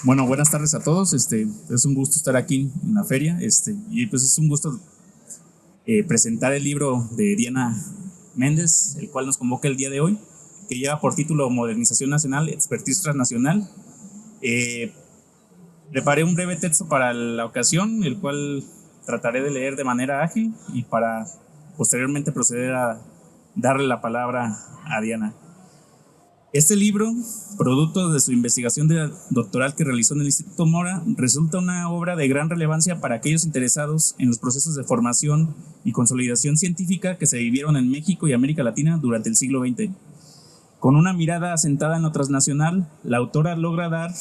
Bueno, buenas tardes a todos. Es un gusto estar aquí en la feria. Y pues es un gusto presentar el libro de Diana Méndez, el cual nos convoca el día de hoy, que lleva por título Modernización Nacional, Expertise Transnacional. Preparé un breve texto para la ocasión, el cual trataré de leer de manera ágil y para posteriormente proceder a darle la palabra a Diana. Este libro, producto de su investigación doctoral que realizó en el Instituto Mora, resulta una obra de gran relevancia para aquellos interesados en los procesos de formación y consolidación científica que se vivieron en México y América Latina durante el siglo XX. Con una mirada asentada en lo transnacional, la autora logra dar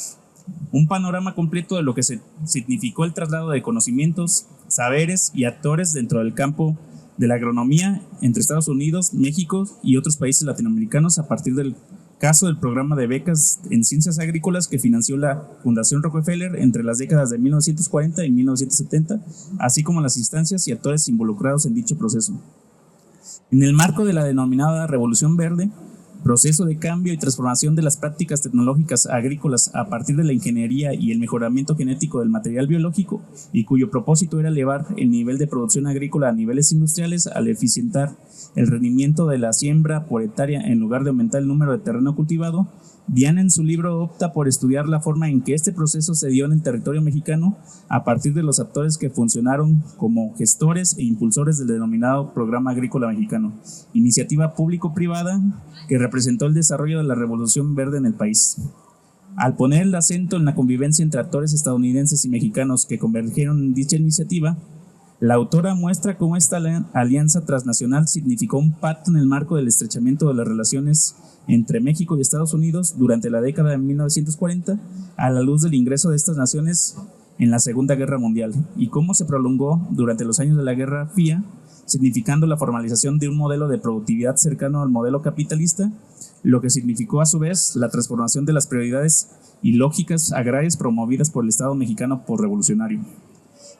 un panorama completo de lo que significó el traslado de conocimientos, saberes y actores dentro del campo de la agronomía entre Estados Unidos, México y otros países latinoamericanos a partir del caso del programa de becas en ciencias agrícolas que financió la Fundación Rockefeller entre las décadas de 1940 y 1970, así como las instancias y actores involucrados en dicho proceso. En el marco de la denominada Revolución Verde, proceso de cambio y transformación de las prácticas tecnológicas agrícolas a partir de la ingeniería y el mejoramiento genético del material biológico, y cuyo propósito era elevar el nivel de producción agrícola a niveles industriales al eficientar el rendimiento de la siembra por hectárea en lugar de aumentar el número de terreno cultivado, Diana en su libro opta por estudiar la forma en que este proceso se dio en el territorio mexicano a partir de los actores que funcionaron como gestores e impulsores del denominado Programa Agrícola Mexicano, iniciativa público-privada que representó el desarrollo de la Revolución Verde en el país. Al poner el acento en la convivencia entre actores estadounidenses y mexicanos que convergieron en dicha iniciativa, la autora muestra cómo esta alianza transnacional significó un pacto en el marco del estrechamiento de las relaciones entre México y Estados Unidos durante la década de 1940 a la luz del ingreso de estas naciones en la Segunda Guerra Mundial y cómo se prolongó durante los años de la Guerra Fría, significando la formalización de un modelo de productividad cercano al modelo capitalista, lo que significó a su vez la transformación de las prioridades y lógicas agrarias promovidas por el Estado mexicano posrevolucionario.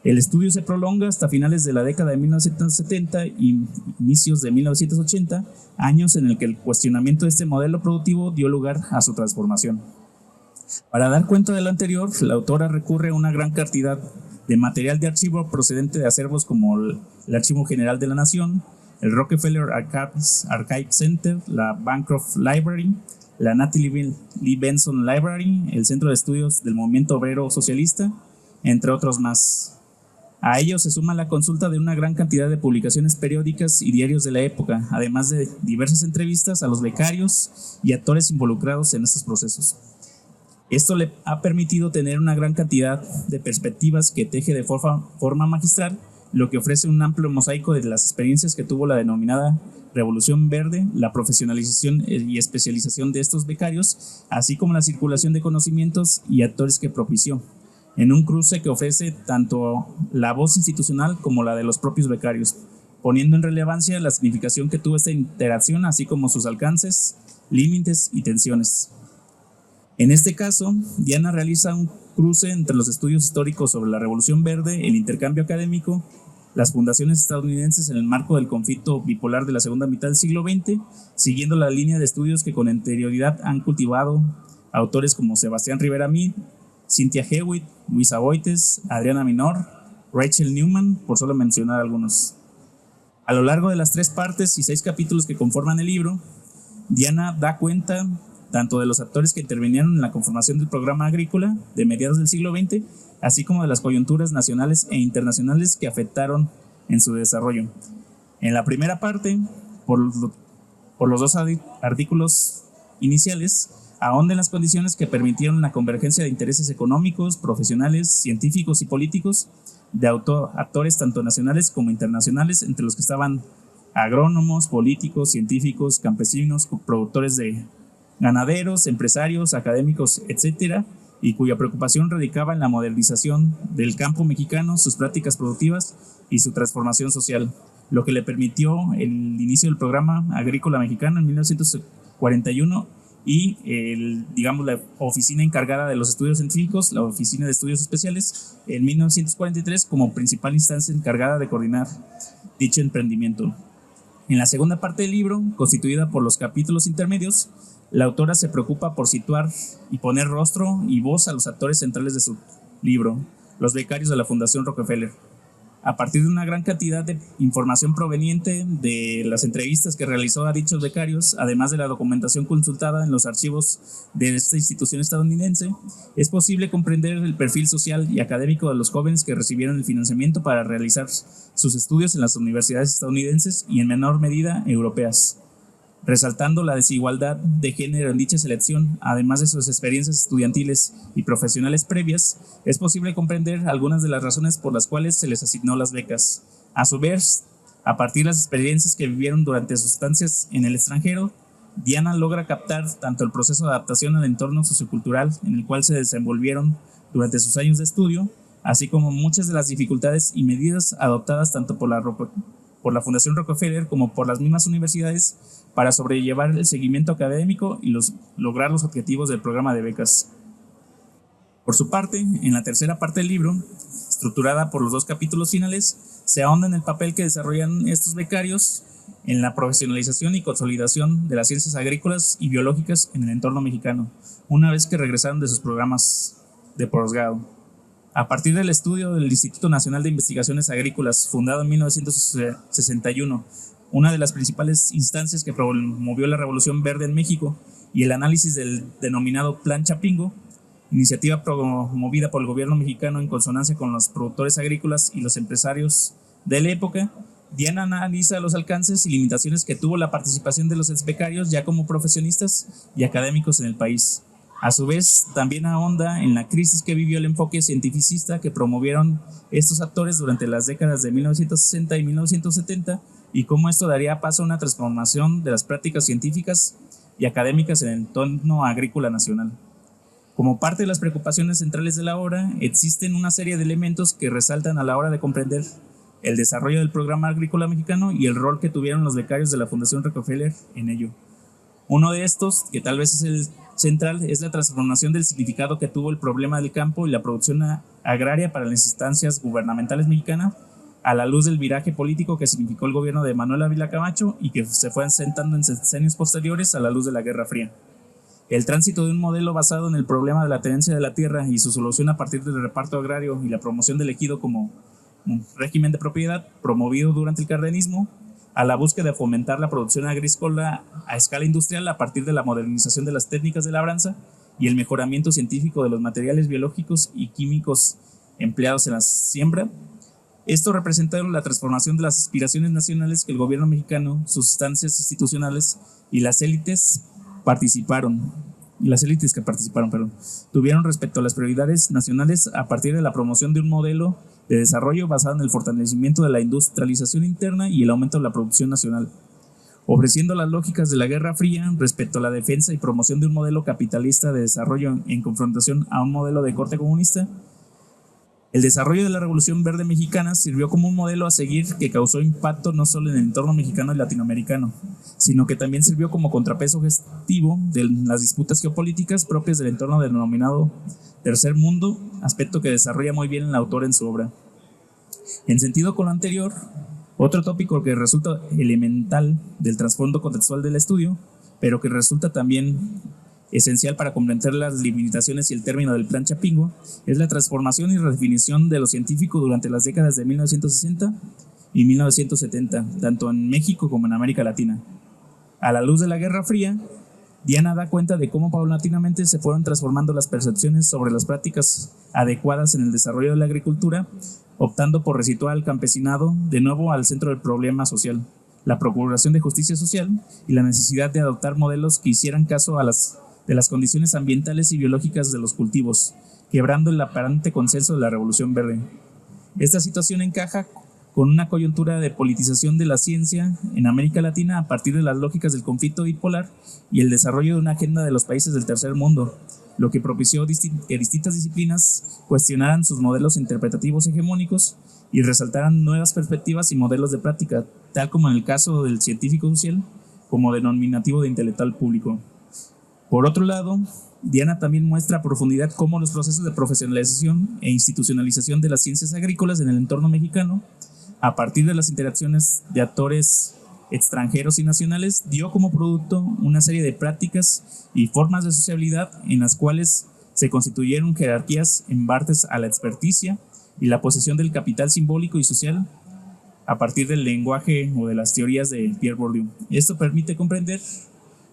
El estudio se prolonga hasta finales de la década de 1970 y inicios de 1980, años en el que el cuestionamiento de este modelo productivo dio lugar a su transformación. Para dar cuenta de lo anterior, la autora recurre a una gran cantidad de material de archivo procedente de acervos como el Archivo General de la Nación, el Rockefeller Archive Center, la Bancroft Library, la Natalie Lee Benson Library, el Centro de Estudios del Movimiento Obrero Socialista, entre otros más. A ello se suma la consulta de una gran cantidad de publicaciones periódicas y diarios de la época, además de diversas entrevistas a los becarios y actores involucrados en estos procesos. Esto le ha permitido tener una gran cantidad de perspectivas que teje de forma magistral, lo que ofrece un amplio mosaico de las experiencias que tuvo la denominada Revolución Verde, la profesionalización y especialización de estos becarios, así como la circulación de conocimientos y actores que propició, en un cruce que ofrece tanto la voz institucional como la de los propios becarios, poniendo en relevancia la significación que tuvo esta interacción, así como sus alcances, límites y tensiones. En este caso, Diana realiza un cruce entre los estudios históricos sobre la Revolución Verde, el intercambio académico, las fundaciones estadounidenses en el marco del conflicto bipolar de la segunda mitad del siglo XX, siguiendo la línea de estudios que con anterioridad han cultivado autores como Sebastián Rivera Mead, Cynthia Hewitt, Luisa Boites, Adriana Minor, Rachel Newman, por solo mencionar algunos. A lo largo de las 3 partes y 6 capítulos que conforman el libro, Diana da cuenta tanto de los actores que intervinieron en la conformación del programa agrícola de mediados del siglo XX, así como de las coyunturas nacionales e internacionales que afectaron en su desarrollo. En la primera parte, por los 2 artículos iniciales, ahonda en las condiciones que permitieron la convergencia de intereses económicos, profesionales, científicos y políticos de actores tanto nacionales como internacionales, entre los que estaban agrónomos, políticos, científicos, campesinos, productores de ganaderos, empresarios, académicos, etcétera, y cuya preocupación radicaba en la modernización del campo mexicano, sus prácticas productivas y su transformación social, lo que le permitió el inicio del Programa Agrícola Mexicano en 1941 y la oficina encargada de los estudios científicos, la Oficina de Estudios Especiales, en 1943 como principal instancia encargada de coordinar dicho emprendimiento. En la segunda parte del libro, constituida por los capítulos intermedios, la autora se preocupa por situar y poner rostro y voz a los actores centrales de su libro, los becarios de la Fundación Rockefeller. A partir de una gran cantidad de información proveniente de las entrevistas que realizó a dichos becarios, además de la documentación consultada en los archivos de esta institución estadounidense, es posible comprender el perfil social y académico de los jóvenes que recibieron el financiamiento para realizar sus estudios en las universidades estadounidenses y en menor medida europeas. Resaltando la desigualdad de género en dicha selección, además de sus experiencias estudiantiles y profesionales previas, es posible comprender algunas de las razones por las cuales se les asignó las becas. A su vez, a partir de las experiencias que vivieron durante sus estancias en el extranjero, Diana logra captar tanto el proceso de adaptación al entorno sociocultural en el cual se desenvolvieron durante sus años de estudio, así como muchas de las dificultades y medidas adoptadas tanto por la Fundación Rockefeller como por las mismas universidades para sobrellevar el seguimiento académico y lograr los objetivos del programa de becas. Por su parte, en la tercera parte del libro, estructurada por los 2 capítulos finales, se ahonda en el papel que desarrollan estos becarios en la profesionalización y consolidación de las ciencias agrícolas y biológicas en el entorno mexicano, una vez que regresaron de sus programas de posgrado. A partir del estudio del Instituto Nacional de Investigaciones Agrícolas, fundado en 1961, una de las principales instancias que promovió la Revolución Verde en México, y el análisis del denominado Plan Chapingo, iniciativa promovida por el gobierno mexicano en consonancia con los productores agrícolas y los empresarios de la época, Diana analiza los alcances y limitaciones que tuvo la participación de los exbecarios ya como profesionistas y académicos en el país. A su vez, también ahonda en la crisis que vivió el enfoque cientificista que promovieron estos actores durante las décadas de 1960 y 1970 y cómo esto daría paso a una transformación de las prácticas científicas y académicas en el entorno agrícola nacional. Como parte de las preocupaciones centrales de la obra, existen una serie de elementos que resaltan a la hora de comprender el desarrollo del programa agrícola mexicano y el rol que tuvieron los becarios de la Fundación Rockefeller en ello. Uno de estos, que tal vez es el central, es la transformación del significado que tuvo el problema del campo y la producción agraria para las instancias gubernamentales mexicanas, a la luz del viraje político que significó el gobierno de Manuel Ávila Camacho y que se fue asentando en sexenios posteriores a la luz de la Guerra Fría. El tránsito de un modelo basado en el problema de la tenencia de la tierra y su solución a partir del reparto agrario y la promoción del ejido como un régimen de propiedad promovido durante el cardenismo, a la búsqueda de fomentar la producción agrícola a escala industrial a partir de la modernización de las técnicas de labranza y el mejoramiento científico de los materiales biológicos y químicos empleados en la siembra. Esto representa la transformación de las aspiraciones nacionales que el gobierno mexicano, sus instancias institucionales y las élites que participaron, tuvieron respecto a las prioridades nacionales a partir de la promoción de un modelo de desarrollo basado en el fortalecimiento de la industrialización interna y el aumento de la producción nacional, ofreciendo las lógicas de la Guerra Fría respecto a la defensa y promoción de un modelo capitalista de desarrollo en confrontación a un modelo de corte comunista. El desarrollo de la Revolución Verde Mexicana sirvió como un modelo a seguir que causó impacto no solo en el entorno mexicano y latinoamericano, sino que también sirvió como contrapeso gestivo de las disputas geopolíticas propias del entorno denominado Tercer Mundo, aspecto que desarrolla muy bien el autor en su obra. En sentido con lo anterior, otro tópico que resulta elemental del trasfondo contextual del estudio, pero que resulta también esencial para comprender las limitaciones y el término del Plan Chapingo, es la transformación y redefinición de lo científico durante las décadas de 1960 y 1970, tanto en México como en América Latina. A la luz de la Guerra Fría, Diana da cuenta de cómo paulatinamente se fueron transformando las percepciones sobre las prácticas adecuadas en el desarrollo de la agricultura, optando por resituar al campesinado de nuevo al centro del problema social, la procuración de justicia social y la necesidad de adoptar modelos que hicieran caso de las condiciones ambientales y biológicas de los cultivos, quebrando el aparente consenso de la Revolución Verde. Esta situación encaja con una coyuntura de politización de la ciencia en América Latina a partir de las lógicas del conflicto bipolar y el desarrollo de una agenda de los países del tercer mundo, lo que propició que distintas disciplinas cuestionaran sus modelos interpretativos hegemónicos y resaltaran nuevas perspectivas y modelos de práctica, tal como en el caso del científico social como denominativo de intelectual público. Por otro lado, Diana también muestra a profundidad cómo los procesos de profesionalización e institucionalización de las ciencias agrícolas en el entorno mexicano, a partir de las interacciones de actores extranjeros y nacionales, dio como producto una serie de prácticas y formas de sociabilidad en las cuales se constituyeron jerarquías en partes a la experticia y la posesión del capital simbólico y social a partir del lenguaje o de las teorías de Pierre Bourdieu. Esto permite comprender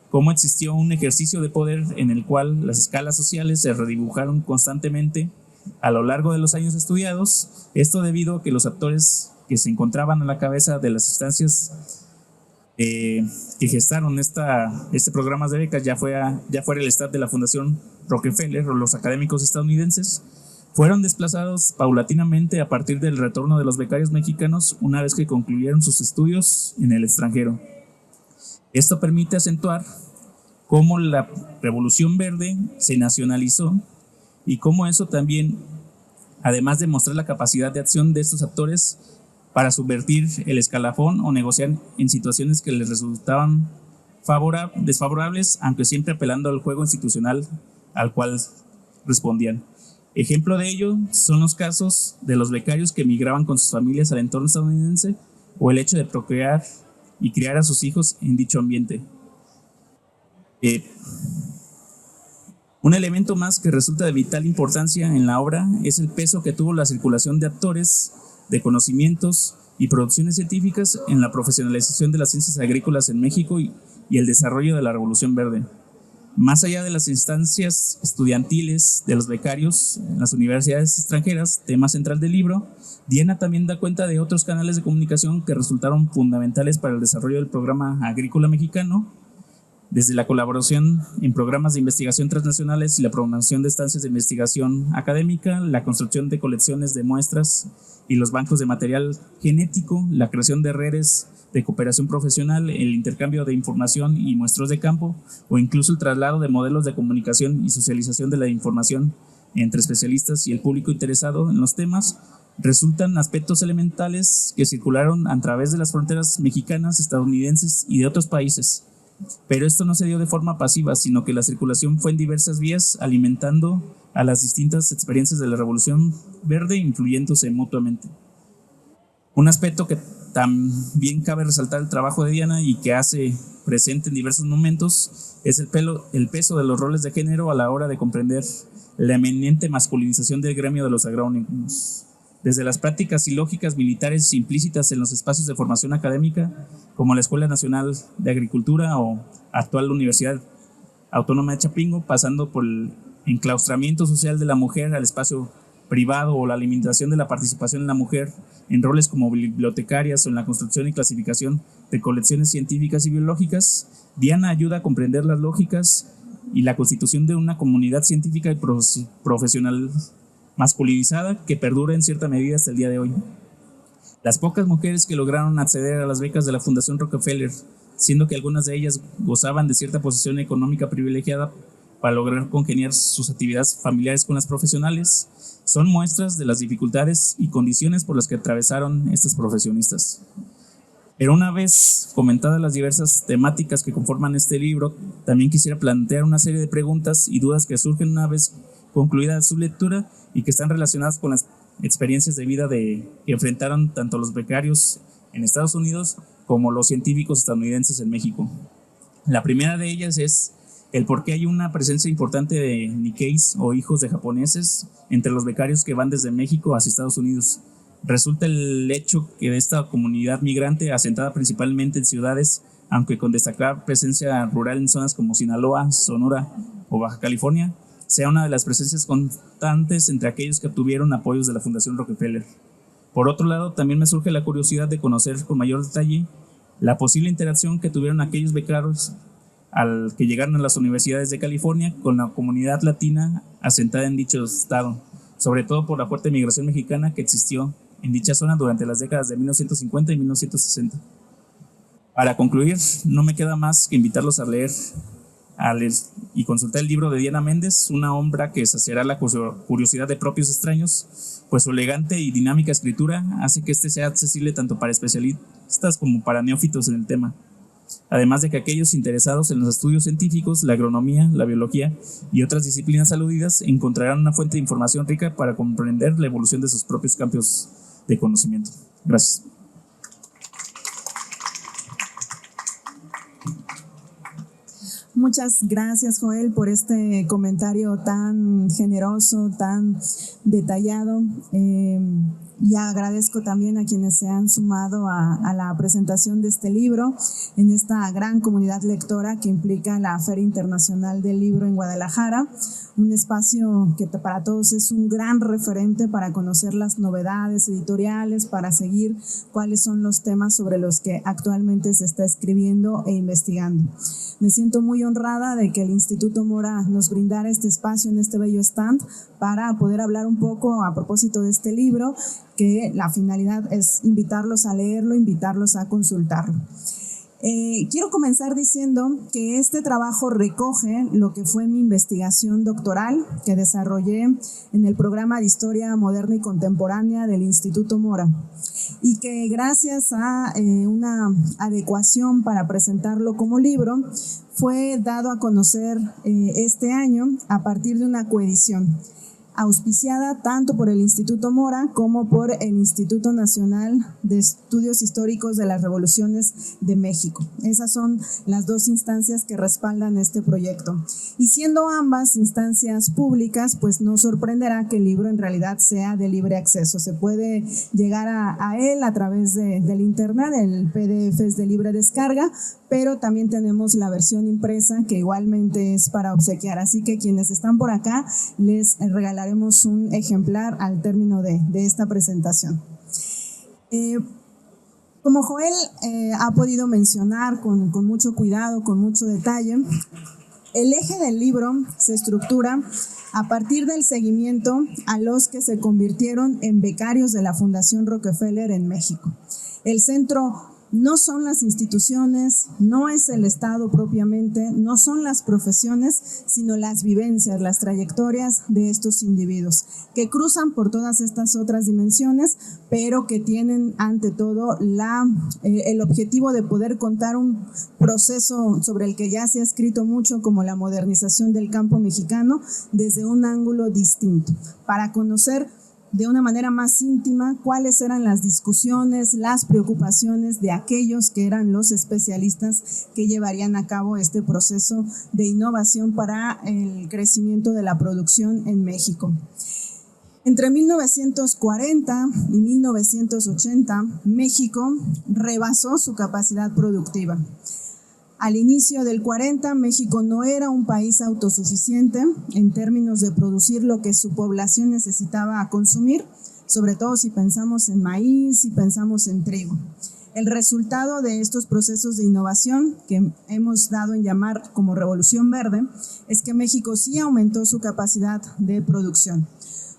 cómo existió un ejercicio de poder en el cual las escalas sociales se redibujaron constantemente a lo largo de los años estudiados, esto debido a que los actores que se encontraban a la cabeza de las instancias que gestaron este programa de becas, ya fuera el staff de la Fundación Rockefeller o los académicos estadounidenses, fueron desplazados paulatinamente a partir del retorno de los becarios mexicanos una vez que concluyeron sus estudios en el extranjero. Esto permite acentuar cómo la Revolución Verde se nacionalizó y cómo eso también, además de mostrar la capacidad de acción de estos actores para subvertir el escalafón o negociar en situaciones que les resultaban desfavorables, aunque siempre apelando al juego institucional al cual respondían. Ejemplo de ello son los casos de los becarios que emigraban con sus familias al entorno estadounidense o el hecho de procrear y criar a sus hijos en dicho ambiente. Un elemento más que resulta de vital importancia en la obra es el peso que tuvo la circulación de actores, de conocimientos y producciones científicas en la profesionalización de las ciencias agrícolas en México y el desarrollo de la Revolución Verde. Más allá de las instancias estudiantiles de los becarios en las universidades extranjeras, tema central del libro, Diana también da cuenta de otros canales de comunicación que resultaron fundamentales para el desarrollo del programa agrícola mexicano, desde la colaboración en programas de investigación transnacionales y la promoción de estancias de investigación académica, la construcción de colecciones de muestras y los bancos de material genético, la creación de redes de cooperación profesional, el intercambio de información y muestros de campo, o incluso el traslado de modelos de comunicación y socialización de la información entre especialistas y el público interesado en los temas, resultan aspectos elementales que circularon a través de las fronteras mexicanas, estadounidenses y de otros países. Pero esto no se dio de forma pasiva, sino que la circulación fue en diversas vías, alimentando a las distintas experiencias de la Revolución Verde, influyéndose mutuamente. Un aspecto que también cabe resaltar el trabajo de Diana y que hace presente en diversos momentos es el peso de los roles de género a la hora de comprender la eminente masculinización del gremio de los agrónomos. Desde las prácticas y lógicas militares implícitas en los espacios de formación académica, como la Escuela Nacional de Agricultura o actual Universidad Autónoma de Chapingo, pasando por el enclaustramiento social de la mujer al espacio privado o la limitación de la participación de la mujer en roles como bibliotecarias o en la construcción y clasificación de colecciones científicas y biológicas, Diana ayuda a comprender las lógicas y la constitución de una comunidad científica y profesional masculinizada que perdura en cierta medida hasta el día de hoy. Las pocas mujeres que lograron acceder a las becas de la Fundación Rockefeller, siendo que algunas de ellas gozaban de cierta posición económica privilegiada para lograr congeniar sus actividades familiares con las profesionales, son muestras de las dificultades y condiciones por las que atravesaron estas profesionistas. Pero una vez comentadas las diversas temáticas que conforman este libro, también quisiera plantear una serie de preguntas y dudas que surgen una vez concluida su lectura y que están relacionadas con las experiencias de vida que enfrentaron tanto los becarios en Estados Unidos como los científicos estadounidenses en México. La primera de ellas es el por qué hay una presencia importante de Nikkeis o hijos de japoneses entre los becarios que van desde México hacia Estados Unidos. Resulta el hecho que de esta comunidad migrante, asentada principalmente en ciudades, aunque con destacada presencia rural en zonas como Sinaloa, Sonora o Baja California, sea una de las presencias constantes entre aquellos que obtuvieron apoyos de la Fundación Rockefeller. Por otro lado, también me surge la curiosidad de conocer con mayor detalle la posible interacción que tuvieron aquellos becarios al que llegaron a las universidades de California con la comunidad latina asentada en dicho estado, sobre todo por la fuerte migración mexicana que existió en dicha zona durante las décadas de 1950 y 1960. Para concluir, no me queda más que invitarlos a leer y consultar el libro de Diana Méndez, una obra que saciará la curiosidad de propios extraños, pues su elegante y dinámica escritura hace que este sea accesible tanto para especialistas como para neófitos en el tema. Además de que aquellos interesados en los estudios científicos, la agronomía, la biología y otras disciplinas aludidas encontrarán una fuente de información rica para comprender la evolución de sus propios campos de conocimiento. Gracias. Muchas gracias, Joel, por este comentario tan generoso, tan detallado. Y agradezco también a quienes se han sumado a la presentación de este libro en esta gran comunidad lectora que implica la Feria Internacional del Libro en Guadalajara, un espacio que para todos es un gran referente para conocer las novedades editoriales, para seguir cuáles son los temas sobre los que actualmente se está escribiendo e investigando. Me siento muy honrada de que el Instituto Mora nos brindara este espacio en este bello stand para poder hablar un poco a propósito de este libro, que la finalidad es invitarlos a leerlo, invitarlos a consultarlo. Quiero comenzar diciendo que este trabajo recoge lo que fue mi investigación doctoral que desarrollé en el programa de Historia Moderna y Contemporánea del Instituto Mora, y que gracias a una adecuación para presentarlo como libro fue dado a conocer este año a partir de una coedición auspiciada tanto por el Instituto Mora como por el Instituto Nacional de Estudios Históricos de las Revoluciones de México. Esas son las dos instancias que respaldan este proyecto. Y siendo ambas instancias públicas, pues no sorprenderá que el libro en realidad sea de libre acceso. Se puede llegar a él a través del internet, el PDF es de libre descarga, pero también tenemos la versión impresa que igualmente es para obsequiar. Así que quienes están por acá les regalaremos un ejemplar al término de esta presentación. Como Joel ha podido mencionar con mucho cuidado, con mucho detalle, el eje del libro se estructura a partir del seguimiento a los que se convirtieron en becarios de la Fundación Rockefeller en México. El centro no son las instituciones, no es el Estado propiamente, no son las profesiones, sino las vivencias, las trayectorias de estos individuos, que cruzan por todas estas otras dimensiones, pero que tienen ante todo el objetivo de poder contar un proceso sobre el que ya se ha escrito mucho, como la modernización del campo mexicano, desde un ángulo distinto, para conocer de una manera más íntima cuáles eran las discusiones, las preocupaciones de aquellos que eran los especialistas que llevarían a cabo este proceso de innovación para el crecimiento de la producción en México. Entre 1940 y 1980, México rebasó su capacidad productiva. Al inicio del 40, México no era un país autosuficiente en términos de producir lo que su población necesitaba consumir, sobre todo si pensamos en maíz, si pensamos en trigo. El resultado de estos procesos de innovación, que hemos dado en llamar como Revolución Verde, es que México sí aumentó su capacidad de producción.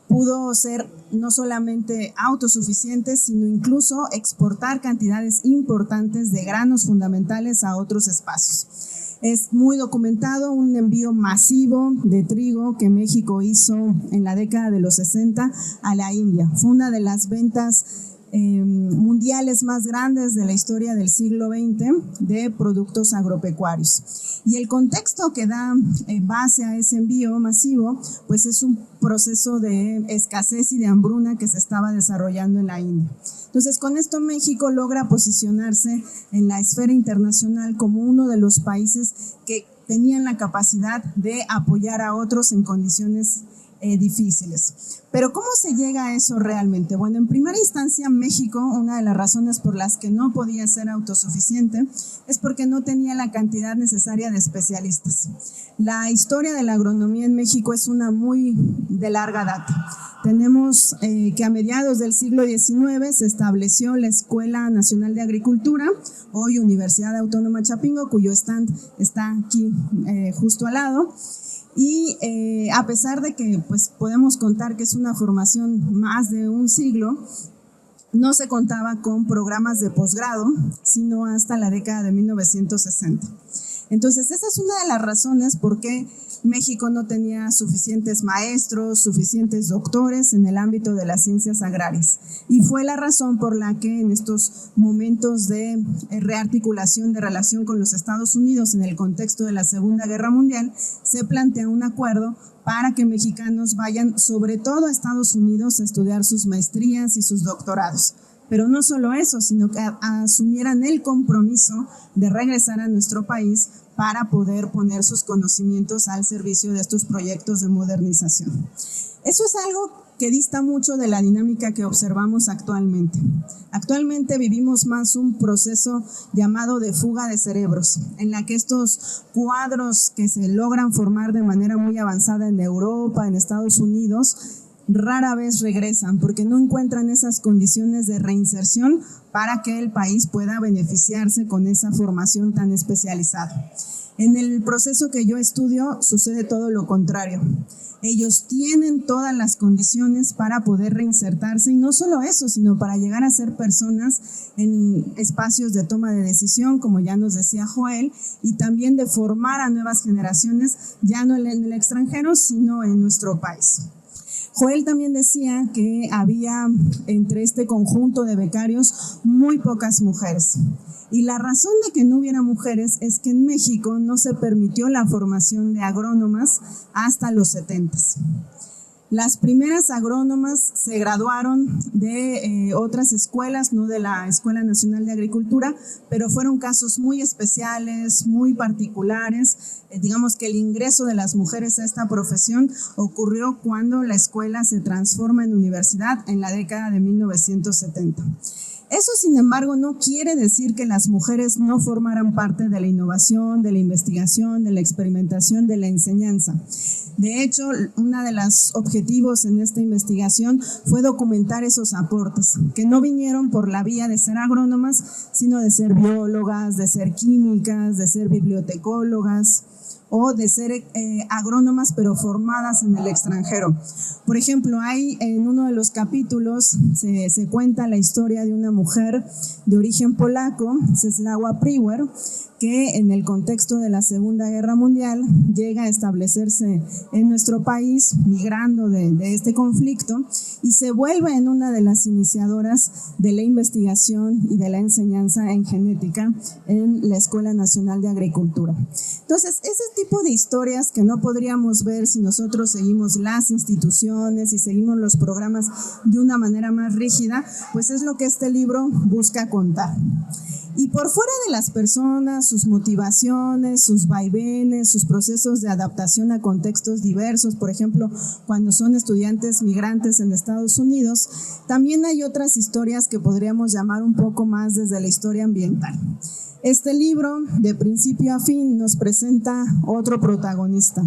Pudo ser no solamente autosuficiente, sino incluso exportar cantidades importantes de granos fundamentales a otros espacios. Es muy documentado un envío masivo de trigo que México hizo en la década de los 60 a la India. Fue una de las ventas mundiales más grandes de la historia del siglo XX de productos agropecuarios. Y el contexto que da base a ese envío masivo, pues es un proceso de escasez y de hambruna que se estaba desarrollando en la India. Entonces, con esto México logra posicionarse en la esfera internacional como uno de los países que tenían la capacidad de apoyar a otros en condiciones difíciles. Pero ¿cómo se llega a eso realmente? Bueno, en primera instancia, México, una de las razones por las que no podía ser autosuficiente es porque no tenía la cantidad necesaria de especialistas. La historia de la agronomía en México es una muy de larga data. Tenemos que a mediados del siglo XIX se estableció la Escuela Nacional de Agricultura, hoy Universidad Autónoma Chapingo, cuyo stand está aquí justo al lado. Y a pesar de que pues, podemos contar que es una formación más de un siglo, no se contaba con programas de posgrado, sino hasta la década de 1960. Entonces, esa es una de las razones por qué México no tenía suficientes maestros, suficientes doctores en el ámbito de las ciencias agrarias. Y fue la razón por la que en estos momentos de rearticulación de relación con los Estados Unidos en el contexto de la Segunda Guerra Mundial, se plantea un acuerdo para que mexicanos vayan sobre todo a Estados Unidos a estudiar sus maestrías y sus doctorados. Pero no solo eso, sino que asumieran el compromiso de regresar a nuestro país para poder poner sus conocimientos al servicio de estos proyectos de modernización. Eso es algo que dista mucho de la dinámica que observamos actualmente. Actualmente vivimos más un proceso llamado de fuga de cerebros, en la que estos cuadros que se logran formar de manera muy avanzada en Europa, en Estados Unidos, rara vez regresan porque no encuentran esas condiciones de reinserción para que el país pueda beneficiarse con esa formación tan especializada. En el proceso que yo estudio sucede todo lo contrario. Ellos tienen todas las condiciones para poder reinsertarse y no solo eso, sino para llegar a ser personas en espacios de toma de decisión, como ya nos decía Joel, y también de formar a nuevas generaciones, ya no en el extranjero, sino en nuestro país. Joel también decía que había entre este conjunto de becarios muy pocas mujeres. Y la razón de que no hubiera mujeres es que en México no se permitió la formación de agrónomas hasta los 70s. Las primeras agrónomas se graduaron de otras escuelas, no de la Escuela Nacional de Agricultura, pero fueron casos muy especiales, muy particulares. Digamos que el ingreso de las mujeres a esta profesión ocurrió cuando la escuela se transforma en universidad en la década de 1970. Eso, sin embargo, no quiere decir que las mujeres no formaran parte de la innovación, de la investigación, de la experimentación, de la enseñanza. De hecho, uno de los objetivos en esta investigación fue documentar esos aportes, que no vinieron por la vía de ser agrónomas, sino de ser biólogas, de ser químicas, de ser bibliotecólogas, o de ser agrónomas pero formadas en el extranjero. Por ejemplo, hay en uno de los capítulos se cuenta la historia de una mujer de origen polaco, Czesława Priwer, que en el contexto de la Segunda Guerra Mundial llega a establecerse en nuestro país, migrando de este conflicto, y se vuelve en una de las iniciadoras de la investigación y de la enseñanza en genética en la Escuela Nacional de Agricultura. Entonces, ese tipo de historias que no podríamos ver si nosotros seguimos las instituciones y seguimos los programas de una manera más rígida, pues es lo que este libro busca contar. Y por fuera de las personas, sus motivaciones, sus vaivenes, sus procesos de adaptación a contextos diversos, por ejemplo, cuando son estudiantes migrantes en Estados Unidos, también hay otras historias que podríamos llamar un poco más desde la historia ambiental. Este libro, de principio a fin, nos presenta otro protagonista,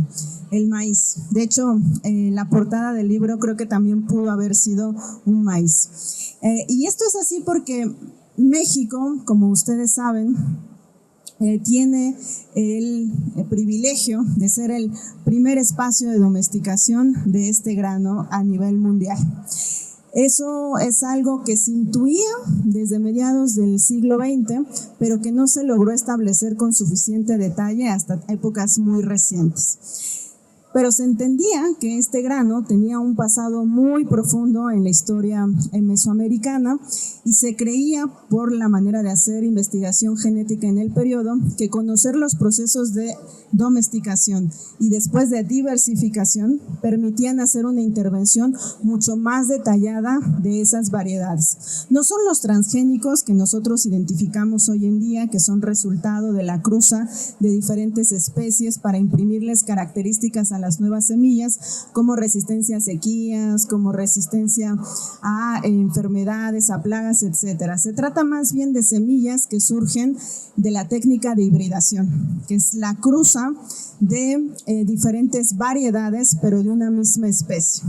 el maíz. De hecho, la portada del libro creo que también pudo haber sido un maíz. Y esto es así porque México, como ustedes saben, tiene el privilegio de ser el primer espacio de domesticación de este grano a nivel mundial. Eso es algo que se intuía desde mediados del siglo XX, pero que no se logró establecer con suficiente detalle hasta épocas muy recientes. Pero se entendía que este grano tenía un pasado muy profundo en la historia mesoamericana y se creía, por la manera de hacer investigación genética en el periodo, que conocer los procesos de domesticación y después de diversificación permitían hacer una intervención mucho más detallada de esas variedades. No son los transgénicos que nosotros identificamos hoy en día, que son resultado de la cruza de diferentes especies para imprimirles características a las nuevas semillas, como resistencia a sequías, como resistencia a enfermedades, a plagas, etcétera. Se trata más bien de semillas que surgen de la técnica de hibridación, que es la cruza de diferentes variedades, pero de una misma especie.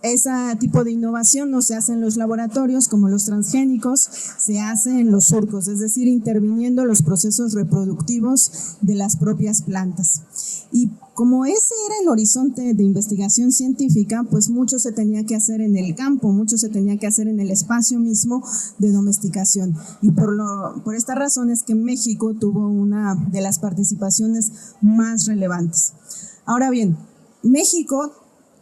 Ese tipo de innovación no se hace en los laboratorios como los transgénicos, se hace en los surcos, es decir, interviniendo los procesos reproductivos de las propias plantas. Y como ese era el horizonte de investigación científica, pues mucho se tenía que hacer en el campo, mucho se tenía que hacer en el espacio mismo de domesticación. Y por esta razón es que México tuvo una de las participaciones más relevantes. Ahora bien, México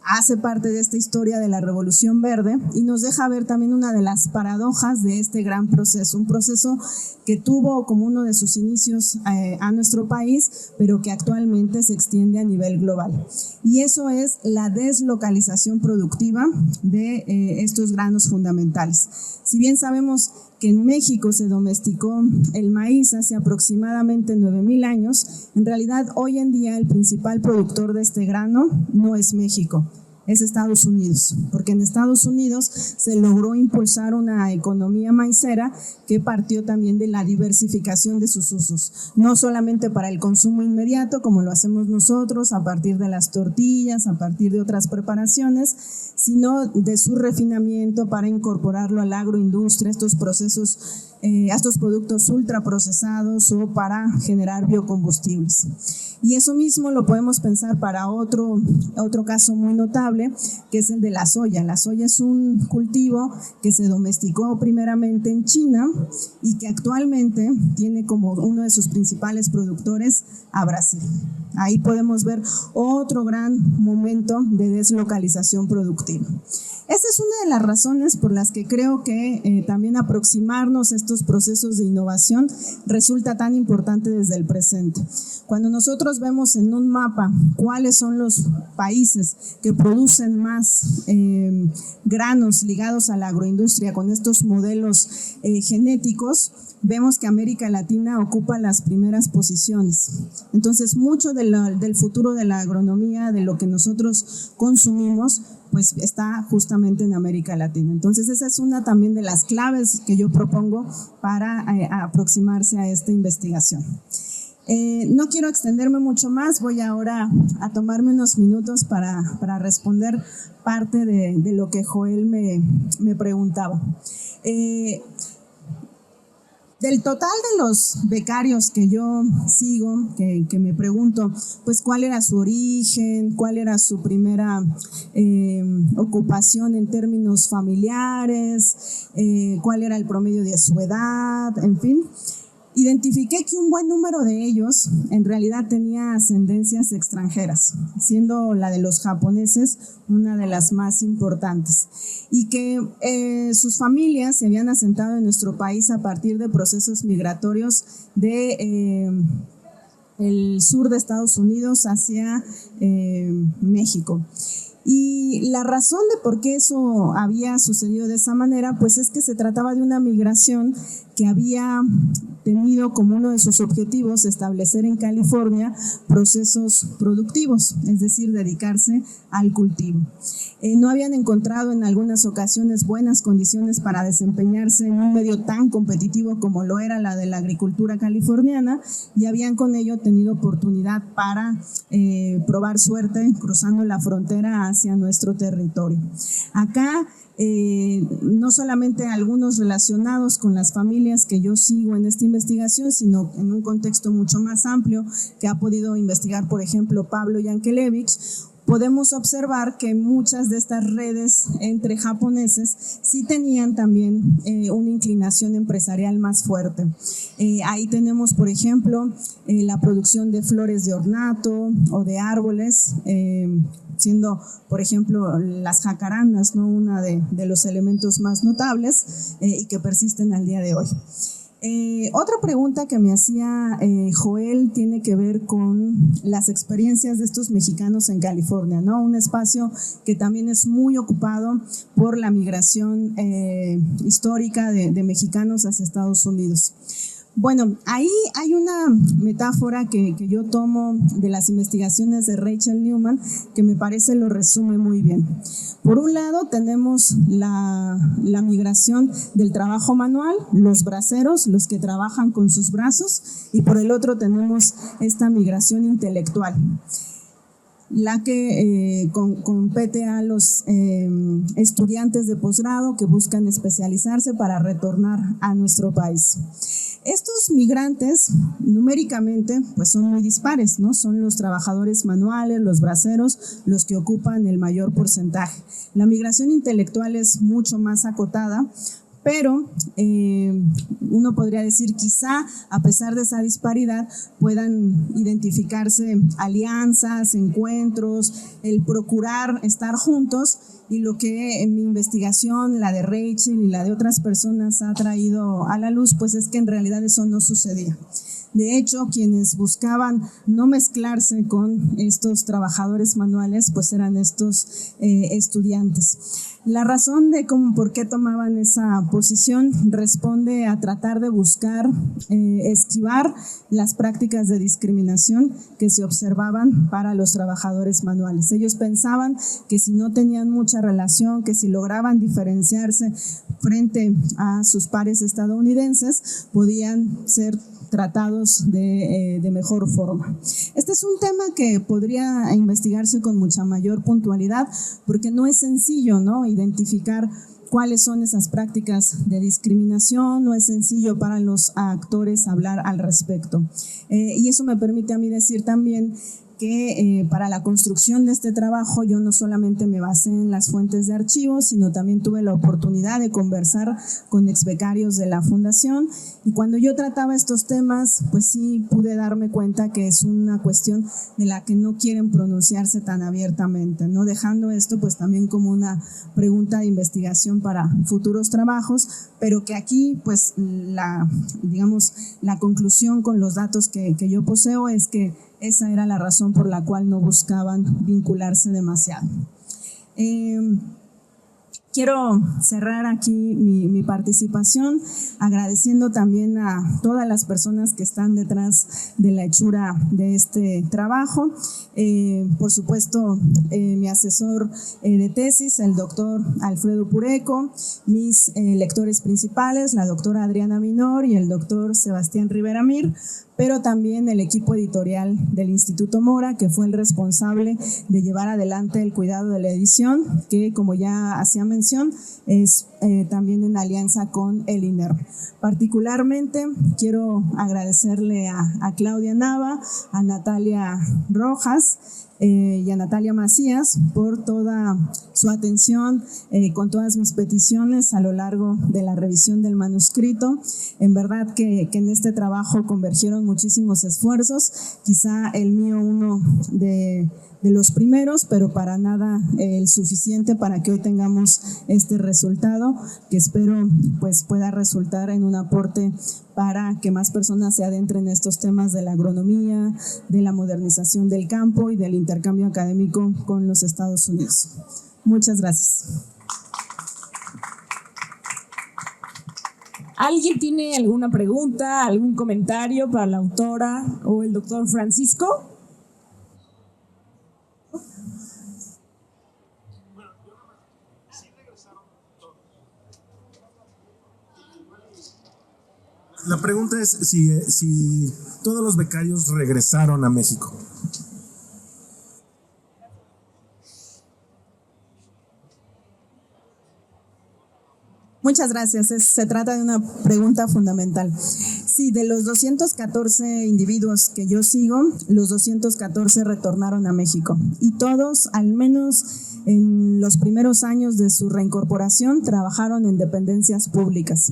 hace parte de esta historia de la Revolución Verde y nos deja ver también una de las paradojas de este gran proceso, un proceso que tuvo como uno de sus inicios a nuestro país, pero que actualmente se extiende a nivel global. Y eso es la deslocalización productiva de estos granos fundamentales. Si bien sabemos que en México se domesticó el maíz hace aproximadamente 9,000 años, en realidad hoy en día el principal productor de este grano no es México, es Estados Unidos, porque en Estados Unidos se logró impulsar una economía maicera que partió también de la diversificación de sus usos, no solamente para el consumo inmediato como lo hacemos nosotros a partir de las tortillas, a partir de otras preparaciones, sino de su refinamiento para incorporarlo a la agroindustria, estos procesos, a estos productos ultraprocesados o para generar biocombustibles. Y eso mismo lo podemos pensar para otro caso muy notable, que es el de la soya. La soya es un cultivo que se domesticó primeramente en China y que actualmente tiene como uno de sus principales productores a Brasil. Ahí podemos ver otro gran momento de deslocalización productiva. Esa es una de las razones por las que creo que también aproximarnos a estos procesos de innovación resulta tan importante desde el presente. Cuando nosotros vemos en un mapa cuáles son los países que producen más granos ligados a la agroindustria con estos modelos genéticos, vemos que América Latina ocupa las primeras posiciones. Entonces, mucho del futuro de la agronomía, de lo que nosotros consumimos, pues está justamente en América Latina. Entonces, esa es una también de las claves que yo propongo para aproximarse a esta investigación. No quiero extenderme mucho más, voy ahora a tomarme unos minutos para responder parte de lo que Joel me preguntaba. Del total de los becarios que yo sigo, que me pregunto, pues cuál era su origen, cuál era su primera ocupación en términos familiares, cuál era el promedio de su edad, en fin. Identifiqué que un buen número de ellos en realidad tenía ascendencias extranjeras, siendo la de los japoneses una de las más importantes, y que sus familias se habían asentado en nuestro país a partir de procesos migratorios de el sur de Estados Unidos hacia México. Y la razón de por qué eso había sucedido de esa manera, pues es que se trataba de una migración que había tenido como uno de sus objetivos establecer en California procesos productivos, es decir, dedicarse al cultivo. No habían encontrado en algunas ocasiones buenas condiciones para desempeñarse en un medio tan competitivo como lo era la de la agricultura californiana, y habían con ello tenido oportunidad para probar suerte cruzando la frontera hacia nuestro territorio. Acá no solamente algunos relacionados con las familias que yo sigo en esta investigación, sino en un contexto mucho más amplio que ha podido investigar, por ejemplo, Pablo Yankelevich, podemos observar que muchas de estas redes entre japoneses sí tenían también una inclinación empresarial más fuerte. Ahí tenemos, por ejemplo, la producción de flores de ornato o de árboles, siendo, por ejemplo, las jacarandas, ¿no?, una de los elementos más notables y que persisten al día de hoy. Otra pregunta que me hacía Joel tiene que ver con las experiencias de estos mexicanos en California, ¿no? Un espacio que también es muy ocupado por la migración histórica de mexicanos hacia Estados Unidos. Bueno, ahí hay una metáfora que yo tomo de las investigaciones de Rachel Newman que me parece lo resume muy bien. Por un lado tenemos la migración del trabajo manual, los braceros, los que trabajan con sus brazos, y por el otro tenemos esta migración intelectual, la que compete a los estudiantes de posgrado que buscan especializarse para retornar a nuestro país. Estos migrantes numéricamente pues son muy dispares, ¿no? Son los trabajadores manuales, los braceros, los que ocupan el mayor porcentaje. La migración intelectual es mucho más acotada, pero uno podría decir quizá a pesar de esa disparidad puedan identificarse alianzas, encuentros, el procurar estar juntos, y lo que en mi investigación, la de Rachel y la de otras personas ha traído a la luz, pues es que en realidad eso no sucedía. De hecho, quienes buscaban no mezclarse con estos trabajadores manuales, pues eran estos estudiantes. La razón de por qué tomaban esa posición responde a tratar de buscar esquivar las prácticas de discriminación que se observaban para los trabajadores manuales. Ellos pensaban que si no tenían mucha relación, que si lograban diferenciarse frente a sus pares estadounidenses, podían ser tratados de mejor forma. Este es un tema que podría investigarse con mucha mayor puntualidad porque no es sencillo, ¿no?, identificar cuáles son esas prácticas de discriminación, no es sencillo para los actores hablar al respecto. Y eso me permite a mí decir también que para la construcción de este trabajo yo no solamente me basé en las fuentes de archivos, sino también tuve la oportunidad de conversar con exbecarios de la Fundación, y cuando yo trataba estos temas, pues sí pude darme cuenta que es una cuestión de la que no quieren pronunciarse tan abiertamente, ¿no? Dejando esto pues también como una pregunta de investigación para futuros trabajos, pero que aquí pues la conclusión con los datos que yo poseo es que esa era la razón por la cual no buscaban vincularse demasiado. Quiero cerrar aquí mi participación agradeciendo también a todas las personas que están detrás de la hechura de este trabajo. Por supuesto, mi asesor de tesis, el doctor Alfredo Pureco, mis lectores principales, la doctora Adriana Minor y el doctor Sebastián Rivera Mir, pero también el equipo editorial del Instituto Mora, que fue el responsable de llevar adelante el cuidado de la edición, que como ya hacía mención, es también en alianza con el INERM. Particularmente quiero agradecerle a Claudia Nava, a Natalia Rojas y a Natalia Macías por toda su atención con todas mis peticiones a lo largo de la revisión del manuscrito. En verdad que en este trabajo convergieron muchísimos esfuerzos, quizá el mío uno de los primeros, pero para nada el suficiente para que hoy tengamos este resultado, que espero pues pueda resultar en un aporte para que más personas se adentren en estos temas de la agronomía, de la modernización del campo y del intercambio académico con los Estados Unidos. Muchas gracias. ¿Alguien tiene alguna pregunta, algún comentario para la autora o el doctor Francisco? La pregunta es si todos los becarios regresaron a México. Muchas gracias. Se trata de una pregunta fundamental. Sí, de los 214 individuos que yo sigo, los 214 retornaron a México y todos, al menos en los primeros años de su reincorporación, trabajaron en dependencias públicas.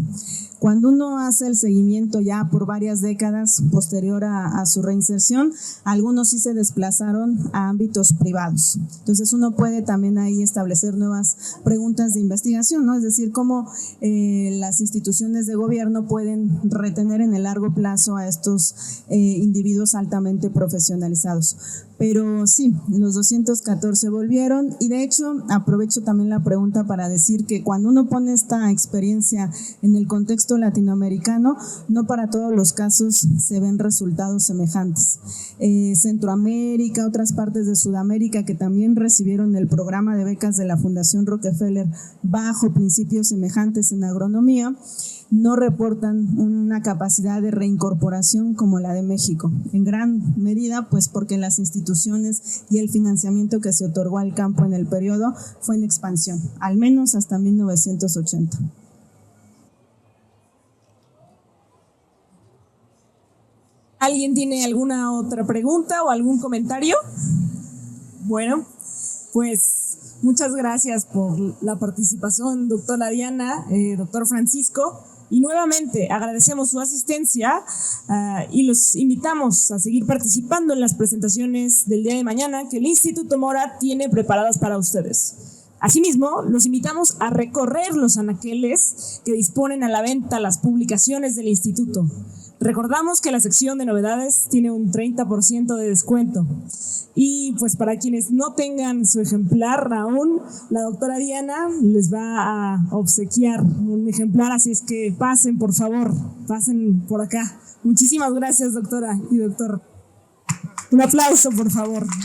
Cuando uno hace el seguimiento ya por varias décadas posterior a su reinserción, algunos sí se desplazaron a ámbitos privados. Entonces uno puede también ahí establecer nuevas preguntas de investigación, ¿no? Es decir, cómo las instituciones de gobierno pueden retener en el largo plazo a estos individuos altamente profesionalizados. Pero sí, los 214 volvieron y de hecho aprovecho también la pregunta para decir que cuando uno pone esta experiencia en el contexto latinoamericano, no para todos los casos se ven resultados semejantes. Centroamérica, otras partes de Sudamérica que también recibieron el programa de becas de la Fundación Rockefeller bajo principios semejantes en agronomía, no reportan una capacidad de reincorporación como la de México, en gran medida pues porque las instituciones y el financiamiento que se otorgó al campo en el periodo fue en expansión, al menos hasta 1980. ¿Alguien tiene alguna otra pregunta o algún comentario? Bueno, pues muchas gracias por la participación, doctora Diana, doctor Francisco. Y nuevamente agradecemos su asistencia y los invitamos a seguir participando en las presentaciones del día de mañana que el Instituto Mora tiene preparadas para ustedes. Asimismo, los invitamos a recorrer los anaqueles que disponen a la venta las publicaciones del instituto. Recordamos que la sección de novedades tiene un 30% de descuento. Y pues para quienes no tengan su ejemplar aún, la doctora Diana les va a obsequiar un ejemplar, así es que pasen, por favor, pasen por acá. Muchísimas gracias, doctora y doctor. Un aplauso, por favor.